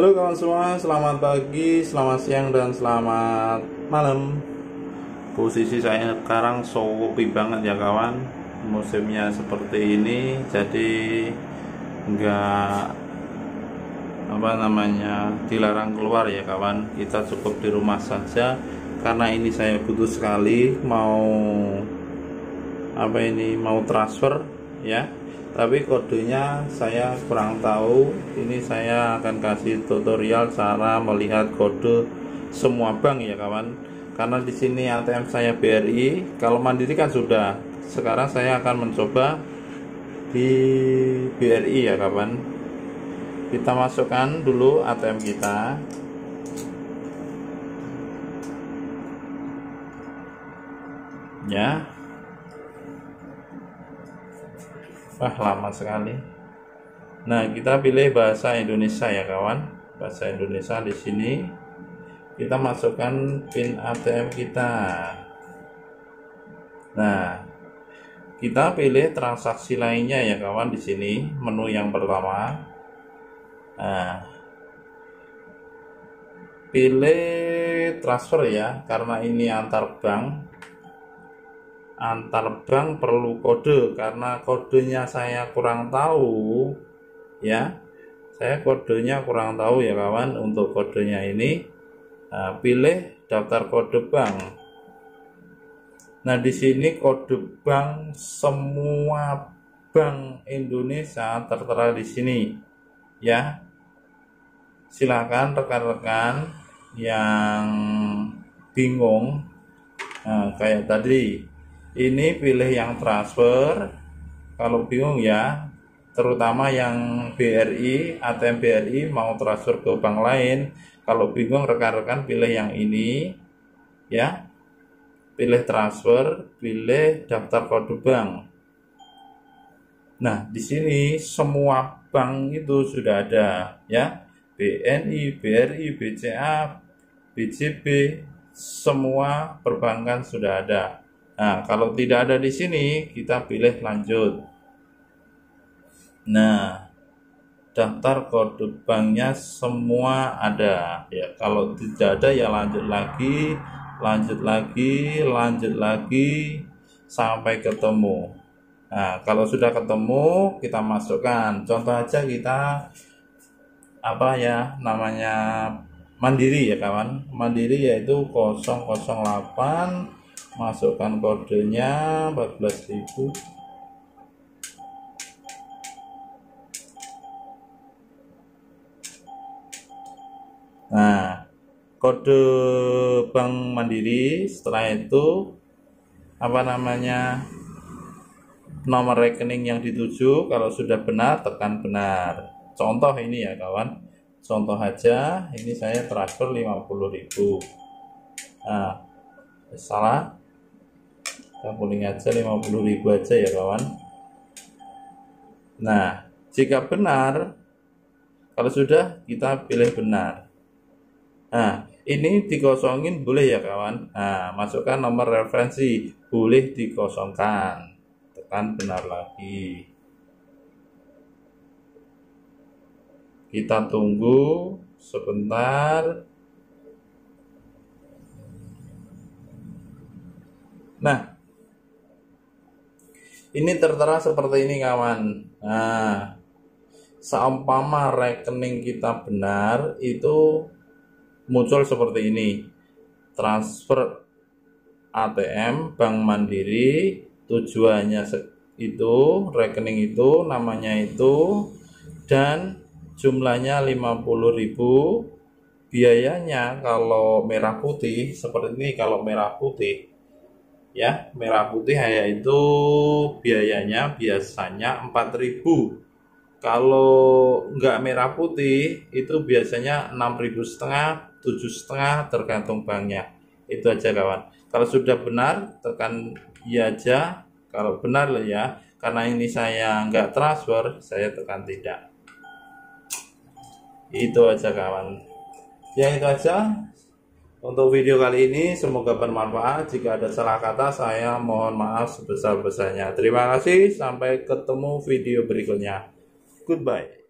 Halo kawan semua, selamat pagi, selamat siang, dan selamat malam. Posisi saya sekarang sepi banget ya kawan. Musimnya seperti ini, jadi nggak dilarang keluar ya kawan. Kita cukup di rumah saja, karena ini saya butuh sekali mau transfer ya. Tapi kodenya saya kurang tahu. Ini saya akan kasih tutorial cara melihat kode semua bank ya kawan. Karena di sini ATM saya BRI, kalau Mandiri kan sudah. Sekarang saya akan mencoba di BRI ya kawan. Kita masukkan dulu ATM kita. Ya. Wah, lama sekali. Nah, kita pilih bahasa Indonesia ya kawan. Bahasa Indonesia di sini. Kita masukkan PIN ATM kita. Nah, kita pilih transaksi lainnya ya kawan di sini, menu yang pertama. Nah, pilih transfer ya, karena ini antar bank perlu kode, karena kodenya saya kurang tahu ya. Saya kodenya kurang tahu ya kawan. Untuk kodenya ini pilih daftar kode bank. Nah, di sini kode bank semua bank Indonesia tertera di sini ya. Silakan rekan-rekan yang bingung kayak tadi, ini pilih yang transfer. Kalau bingung ya, terutama yang BRI, ATM BRI mau transfer ke bank lain, kalau bingung rekan-rekan pilih yang ini ya. Pilih transfer, pilih daftar kode bank. Nah, di sini semua bank itu sudah ada ya. BNI, BRI, BCA, BCB, semua perbankan sudah ada. Nah, kalau tidak ada di sini, kita pilih lanjut. Nah, daftar kode banknya semua ada ya. Kalau tidak ada ya lanjut lagi, sampai ketemu. Nah, kalau sudah ketemu, kita masukkan. Contoh aja kita Mandiri ya kawan. Mandiri yaitu 008, masukkan kodenya 14.000. Nah, kode Bank Mandiri. Setelah itu nomor rekening yang dituju. Kalau sudah benar, tekan benar. Contoh ini ya kawan, contoh aja. Ini saya transfer 50.000. Nah, salah, kita pulling aja 50.000 aja ya kawan. Nah, jika benar, kalau sudah, kita pilih benar. Nah, ini dikosongin boleh ya kawan. Nah, masukkan nomor referensi, boleh dikosongkan. Tekan benar lagi. Kita tunggu sebentar. Nah, ini tertera seperti ini kawan. Nah, seumpama rekening kita benar, itu muncul seperti ini. Transfer ATM Bank Mandiri, tujuannya itu, rekening itu, namanya itu, dan jumlahnya 50.000. Biayanya kalau merah putih seperti ini. Kalau merah putih ya, merah putih yaitu biayanya biasanya 4.000. Kalau enggak merah putih itu biasanya 6.500, 7.500, tergantung banknya. Itu aja kawan. Kalau sudah benar, tekan iya aja. Kalau benar ya, karena ini saya enggak transfer, saya tekan tidak. Itu aja kawan. Ya, itu aja untuk video kali ini. Semoga bermanfaat. Jika ada salah kata, saya mohon maaf sebesar-besarnya. Terima kasih. Sampai ketemu video berikutnya. Goodbye.